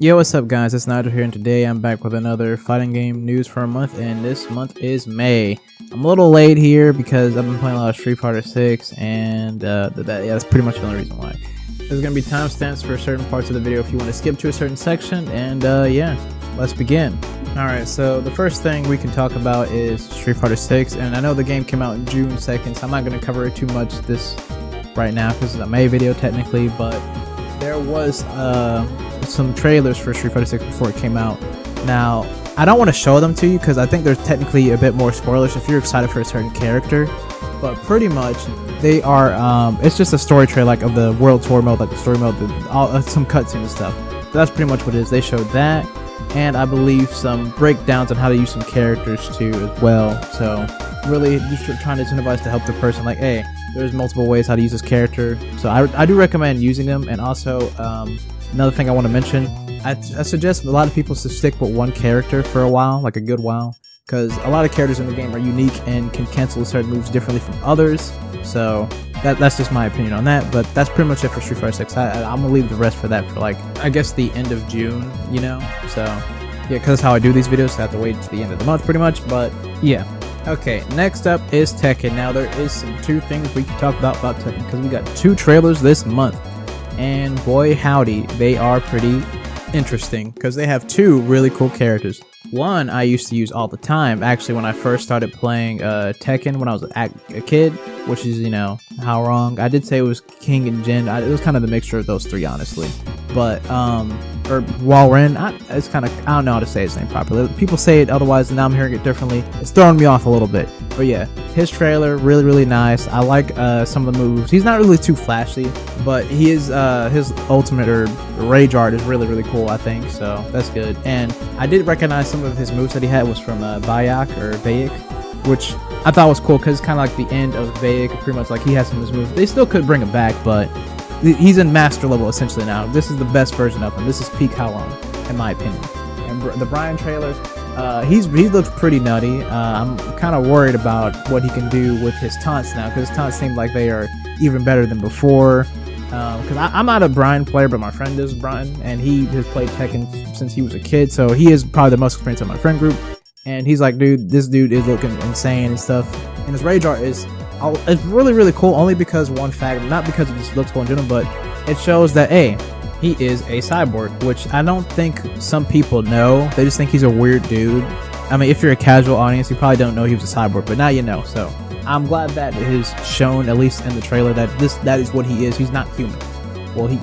Yo, what's up guys, it's Nigel here, and today I'm back with another fighting game news for a month, and this month is May. I'm a little late here because I've been playing a lot of Street Fighter 6, and that's pretty much the only reason why. There's going to be timestamps for certain parts of the video if you want to skip to a certain section, and yeah, let's begin. Alright, so the first thing we can talk about is Street Fighter 6, and I know the game came out in June 2nd, so I'm not going to cover it too much this right now because it's a May video technically, but there was some trailers for Street Fighter 6 before it came out. Now, I don't want to show them to you because I think there's technically a bit more spoilers if you're excited for a certain character, but pretty much they are it's just a story trailer like of the world tour mode, like the story mode, some cutscenes and stuff. So that's pretty much what it is. They showed that, and I believe some breakdowns on how to use some characters too as well. So really just trying to incentivize to help the person, like, hey, there's multiple ways how to use this character. So I do recommend using them. And also another thing I want to mention, I suggest a lot of people to stick with one character for a while, like a good while, because a lot of characters in the game are unique and can cancel certain moves differently from others. So that's just my opinion on that, but that's pretty much it for Street Fighter 6. I'm gonna leave the rest for that for, like, I guess the end of June, you know. So yeah, because that's how I do these videos, so I have to wait to the end of the month pretty much. But yeah, okay, next up is Tekken. Now there is two things we can talk about Tekken, because we got two trailers this month, and boy howdy, they are pretty interesting because they have two really cool characters. One I used to use all the time, actually, when I first started playing Tekken when I was a kid, which is, you know, how wrong. I did say it was King and Jin. It was kind of the mixture of those three, honestly. But or Walren, it's kind of, I don't know how to say his name properly. People say it otherwise, and now I'm hearing it differently. It's throwing me off a little bit. But yeah, his trailer, really nice. I like some of the moves. He's not really too flashy, but he is, his ultimate or rage art is really cool, I think. So that's good. And I did recognize some of his moves that he had was from Bayak, which I thought was cool because it's kind of like the end of Bayak. Pretty much like he has some of his moves. They still could bring him back, but he's in master level essentially now. This is the best version of him. This is peak Howlong, in my opinion. And the Brian trailer, he looks pretty nutty. I'm kind of worried about what he can do with his taunts now, because his taunts seem like they are even better than before. Because I'm not a Brian player, but my friend is Brian, and he has played Tekken since he was a kid, so he is probably the most experienced in my friend group. And he's like, dude, this dude is looking insane and stuff. And his rage art is, it's really cool, only because one fact, not because it just looks cool in general, but it shows that, hey, he is a cyborg, which I don't think some people know. They just think he's a weird dude. I mean, if you're a casual audience, you probably don't know he was a cyborg, but now you know. So I'm glad that it is shown, at least in the trailer, that that is what he is. He's not human. Well, he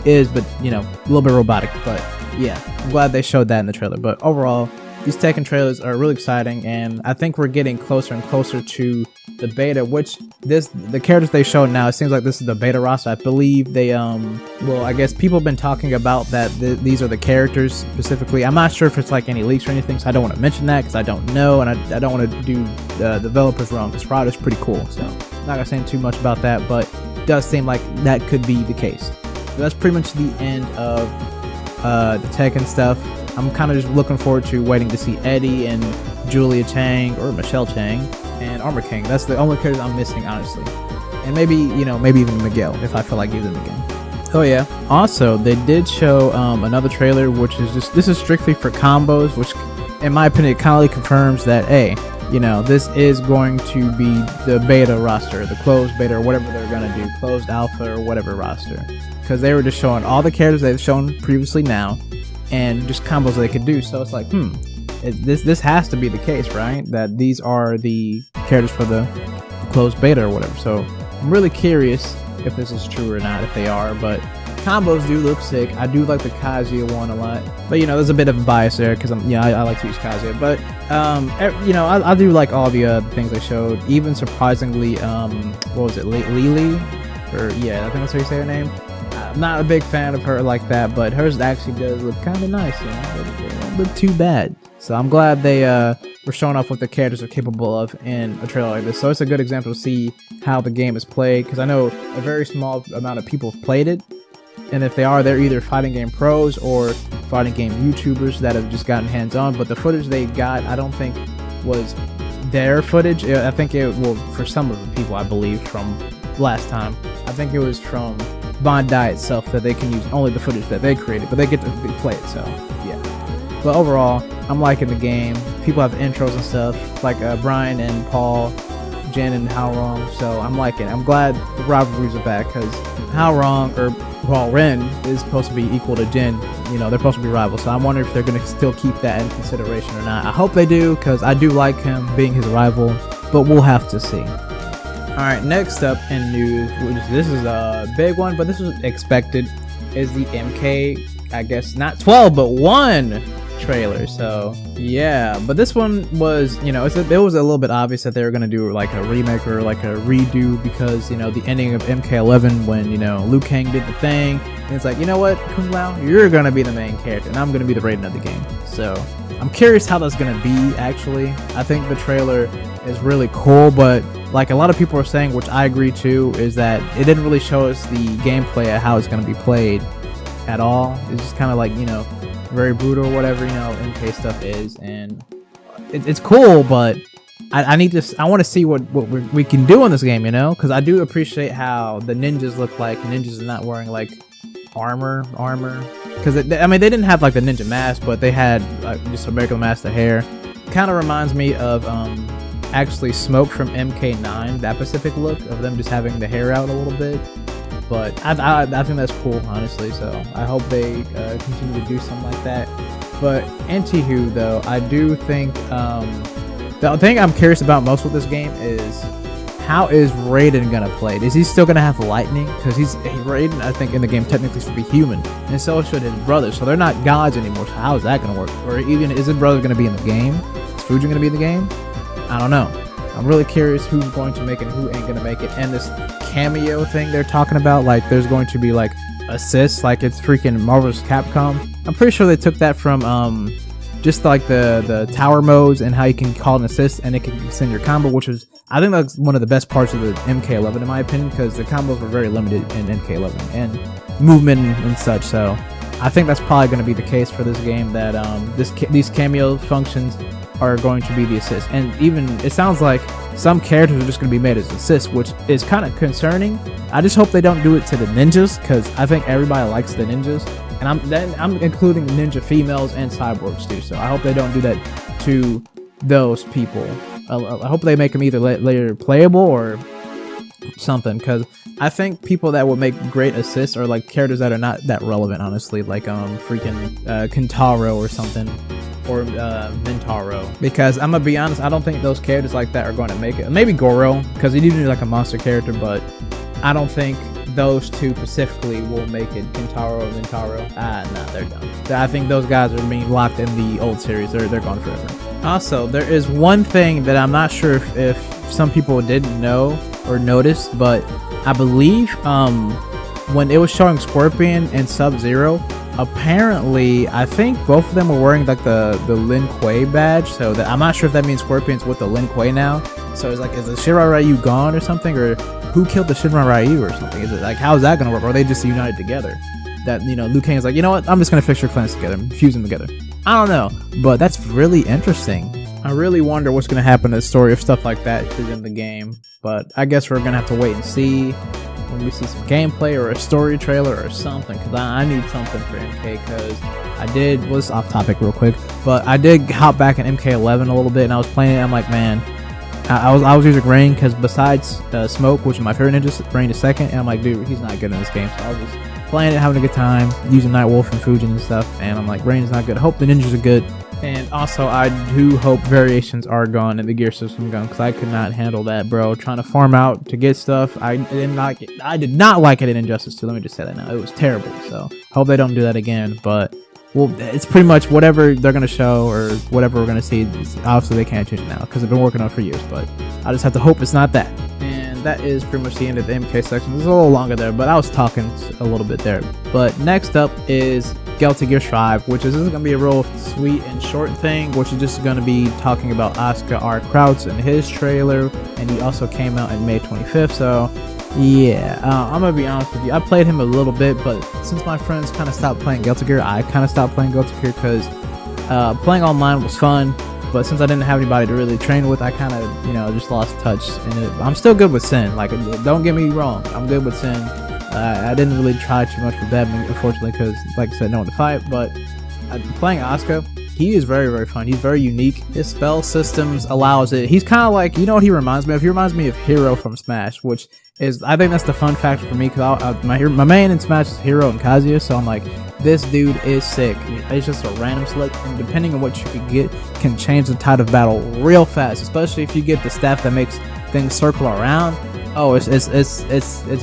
is, but, you know, a little bit robotic. But yeah, I'm glad they showed that in the trailer. But overall, these Tekken trailers are really exciting, and I think we're getting closer and closer to the beta, which the characters they showed now, it seems like this is the beta roster. I believe they well, I guess people have been talking about that these are the characters specifically. I'm not sure if it's like any leaks or anything, so I don't want to mention that because I don't know, and I don't want to do the developers wrong, because Fraud is pretty cool. So I'm not gonna say too much about that, but it does seem like that could be the case. So that's pretty much the end of the Tekken stuff. I'm kind of just looking forward to waiting to see Eddie and Julia Chang, or Michelle Chang, and Armor King. That's the only characters I'm missing, honestly. And maybe, you know, maybe even Miguel, if I feel like using him again. Oh yeah. Also, they did show another trailer, which is just, this is strictly for combos, which in my opinion, it kind of confirms that, hey, you know, this is going to be the beta roster, the closed beta, or whatever they're going to do, closed alpha or whatever roster. Because they were just showing all the characters they've shown previously now, and just combos that they could do. So it's like, this has to be the case, right? That these are the characters for the closed beta or whatever. So I'm really curious if this is true or not, if they are. But combos do look sick. I do like the Kazuya one a lot, but you know, there's a bit of a bias there because I like to use Kazuya. But you know, I do like all the things they showed. Even surprisingly, what was it, Lily? Or yeah, I think that's how you say her name. I'm not a big fan of her like that, but hers actually does look kind of nice, you know. It don't look too bad. So I'm glad they were showing off what the characters are capable of in a trailer like this. So it's a good example to see how the game is played, because I know a very small amount of people have played it, and if they are, they're either fighting game pros or fighting game YouTubers that have just gotten hands-on. But the footage they got, I don't think was their footage. I think it, well, for some of the people, I believe, from last time, I think it was from Bandai itself that they can use only the footage that they created, but they get to play it. So yeah. But overall, I'm liking the game. People have intros and stuff like Brian and Paul, Jin and How Wrong. So I'm liking it. I'm glad the rivalries are back because How Wrong or Ren is supposed to be equal to Jin. You know, they're supposed to be rivals. So I'm wondering if they're going to still keep that in consideration or not. I hope they do because I do like him being his rival, but we'll have to see. Alright, next up in news, this is a big one, but this was expected, is the MK, I guess not 12, but 1 trailer. So yeah, but this one was, you know, it was a little bit obvious that they were going to do like a remake or like a redo because, you know, the ending of MK11 when, you know, Liu Kang did the thing, and it's like, you know what, Kung Lao, you're going to be the main character and I'm going to be the Raiden of the game. So I'm curious how that's going to be actually. I think the trailer is really cool, but like a lot of people are saying, which I agree too, is that it didn't really show us the gameplay of how it's going to be played at all. It's just kind of like, you know, very brutal or whatever, you know, MK stuff is, and it's cool, but I want to see what we can do in this game, you know, because I do appreciate how the ninjas look like. Ninjas are not wearing like armor, because I mean they didn't have like the ninja mask, but they had just a regular mask of hair. Kind of reminds me of actually Smoke from MK9, that specific look of them just having the hair out a little bit. But I think that's cool, honestly, so I hope they continue to do something like that. But anywho, though, I do think the thing I'm curious about most with this game is how is Raiden gonna play? Is he still gonna have lightning? Because Raiden, I think in the game technically should be human, and so should his brother. So they're not gods anymore. So how is that gonna work? Or even is his brother gonna be in the game? Is Fujin gonna be in the game? I don't know. I'm really curious who's going to make it and who ain't gonna make it. And this cameo thing they're talking about, like there's going to be like assists, like it's freaking Marvel's Capcom. I'm pretty sure they took that from just like the tower modes and how you can call an assist and it can send your combo, which is, I think that's one of the best parts of the MK11 in my opinion, because the combos were very limited in MK11 and movement and such. So I think that's probably going to be the case for this game, that these cameo functions are going to be the assist. And even it sounds like some characters are just going to be made as assists, which is kind of concerning. I just hope they don't do it to the ninjas, because I think everybody likes the ninjas, and I'm including ninja females and cyborgs too. So I hope they don't do that to those people. I hope they make them either later playable or something, because I think people that would make great assists are like characters that are not that relevant, honestly, like freaking Kentaro or something, or Mintaro, because I'm gonna be honest, I don't think those characters like that are going to make it. Maybe Goro, because he do need like a monster character, but I don't think those two specifically will make it. Kentaro or Mintaro, nah, they're done. I think those guys are being locked in the old series. They're gone forever. Also, there is one thing that I'm not sure if some people didn't know or notice, but I believe when it was showing Scorpion and Sub-Zero, apparently I think both of them were wearing like the Lin Kuei badge, so that I'm not sure if that means Scorpion's with the Lin Kuei now. So it's like, is the Shinra Ryu gone or something, or who killed the Shinra Ryu or something? Is it like, how is that gonna work? Or are they just united together? That, you know, Liu Kang is like, you know what, I'm just gonna fix your clans together, fuse them together. I don't know, but that's really interesting. I really wonder what's gonna happen to the story if stuff like that is in the game, but I guess we're gonna have to wait and see when we see some gameplay or a story trailer or something, because I need something for MK, because was off topic real quick, but I did hop back in MK11 a little bit and I was playing it. I'm like, man, I was using Rain because besides Smoke, which is my favorite ninja, Rain is second, and I'm like, dude, he's not good in this game. So I was just playing it, having a good time, using Nightwolf and Fujin and stuff, and I'm like, Rain is not good. I hope the ninjas are good. And also, I do hope variations are gone and the gear system gone, because I could not handle that, bro. Trying to farm out to get stuff, I did not like it in Injustice 2. Let me just say that now. It was terrible. So hope they don't do that again. But well, it's pretty much whatever they're gonna show or whatever we're gonna see. Obviously, they can't change it now because they've been working on it for years. But I just have to hope it's not that. And that is pretty much the end of the MK section. It was a little longer there, but I was talking a little bit there. But next up is Guilty Gear Strive, which is going to be a real sweet and short thing, which is just going to be talking about Oscar R. Krauts and his trailer, and he also came out on May 25th, so yeah, I'm going to be honest with you, I played him a little bit, but since my friends kind of stopped playing Guilty Gear, I kind of stopped playing Guilty Gear, because playing online was fun, but since I didn't have anybody to really train with, I kind of, you know, just lost touch, and I'm still good with Sin, like, don't get me wrong, I'm good with Sin. I didn't really try too much with that, unfortunately, because, like I said, no one to fight. But playing Asuka, he is very, very fun. He's very unique. His spell systems allows it. He's kind of like, you know what he reminds me of? He reminds me of Hero from Smash, which is, I think that's the fun factor for me, because my main in Smash is Hero and Kazuya, so I'm like, this dude is sick. It's just a random select, and depending on what you could get, can change the tide of battle real fast, especially if you get the staff that makes things circle around. Oh, it's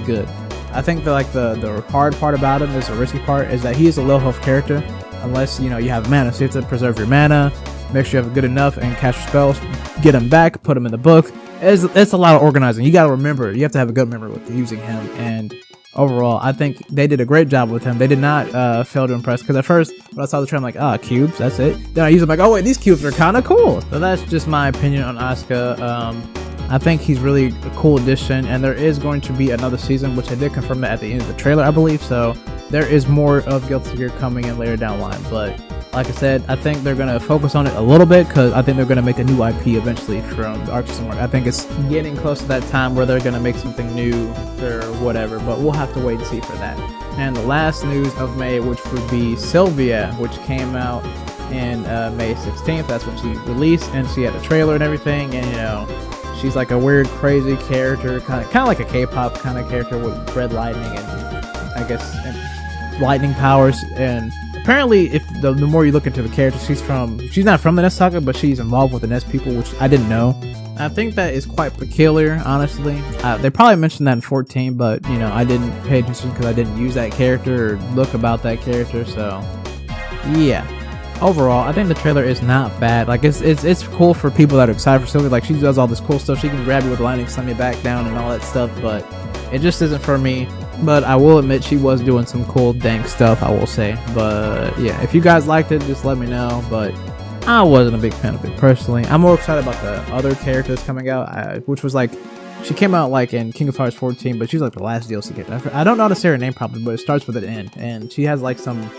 good. I think that, like, the hard part about him is the risky part, is that he is a low health character, unless, you know, you have mana. So you have to preserve your mana, make sure you have good enough, and cast your spells, get them back, put them in the book. It's a lot of organizing. You got to remember, you have to have a good memory with using him. And overall, I think they did a great job with him. They did not fail to impress, because at first when I saw the trailer, I'm like, cubes, that's it. Then I use them, like, oh wait, these cubes are kind of cool. So that's just my opinion on Asuka. I think he's really a cool addition, and there is going to be another season, which I did confirm that at the end of the trailer, I believe. So there is more of Guilty Gear coming in later down the line. But like I said, I think they're going to focus on it a little bit, because I think they're going to make a new IP eventually from the Arc System Work. I think it's getting close to that time where they're going to make something new or whatever, but we'll have to wait and see for that. And the last news of May, which would be Sylvia, which came out in May 16th. That's when she released, and she had a trailer and everything, and, you know, she's like a weird, crazy character, kind of like a K-pop kind of character with red lightning and, I guess, and lightning powers. And apparently, if the more you look into the character, she's not from the NES Saga, but she's involved with the NES people, which I didn't know. I think that is quite peculiar, honestly. They probably mentioned that in 14, but, you know, I didn't pay attention because I didn't use that character or look about that character. So yeah. Overall, I think the trailer is not bad. Like, it's cool for people that are excited for Sylvia. Like, she does all this cool stuff. She can grab you with lightning, slam you back down, and all that stuff. But it just isn't for me. But I will admit, she was doing some cool dank stuff, I will say. But yeah, if you guys liked it, just let me know. But I wasn't a big fan of it personally. I'm more excited about the other characters coming out, which was like, she came out like in King of Fighters 14, but she's like the last DLC character. I don't know how to say her name properly, but it starts with an N, and she has like some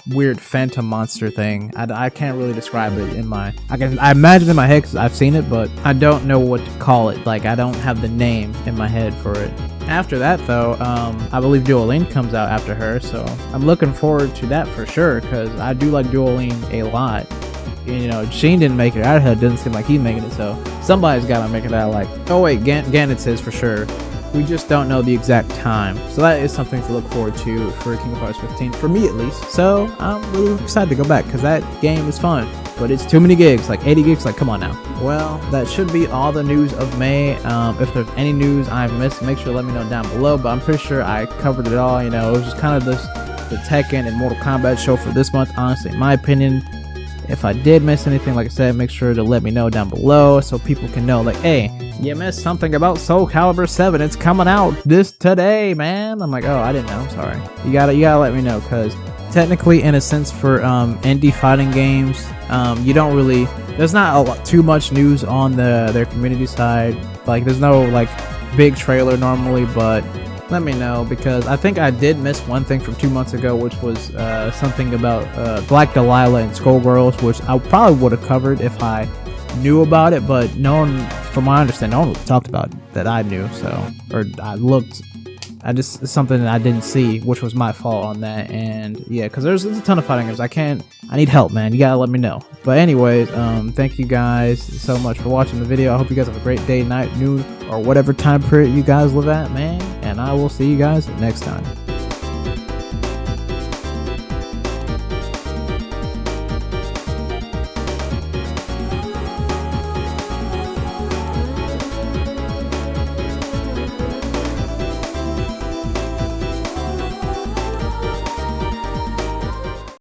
weird phantom monster thing. I can't really describe it in my, I imagine in my head because I've seen it, but I don't know what to call it. Like, I don't have the name in my head for it. After that though, I believe Jolene comes out after her, so I'm looking forward to that for sure, because I do like Jolene a lot. You know, Sheen didn't make it out of here. It doesn't seem like he's making it, so somebody's gotta make it out. Like, oh wait, Ganon's his for sure. We just don't know the exact time. So that is something to look forward to for King of Fighters 15, for me at least. So I'm really excited to go back, because that game is fun. But it's too many gigs, like 80 gigs, like come on now. Well, that should be all the news of May. If there's any news I've missed, make sure to let me know down below. But I'm pretty sure I covered it all. You know, it was just kind of the Tekken and Mortal Kombat show for this month, honestly, in my opinion. If I did miss anything, like I said, make sure to let me know down below so people can know, like, hey, you missed something about Soul Calibur 7. It's coming out today, man. I'm like, oh, I didn't know. I'm sorry. You gotta let me know, because technically, in a sense, for indie fighting games, you don't really, there's not too much news on their community side. Like, there's no like big trailer normally, but let me know, because I think I did miss one thing from 2 months ago, which was something about Black Delilah and Skullgirls, which I probably would have covered if I knew about it, but no one, from my understanding, no one really talked about it that I knew, so, or I looked. It's something that I didn't see, which was my fault on that. And yeah, because there's a ton of fighting games. I need help, man. You gotta let me know. But anyways, thank you guys so much for watching the video. I hope you guys have a great day, night, noon, or whatever time period you guys live at, man. And I will see you guys next time.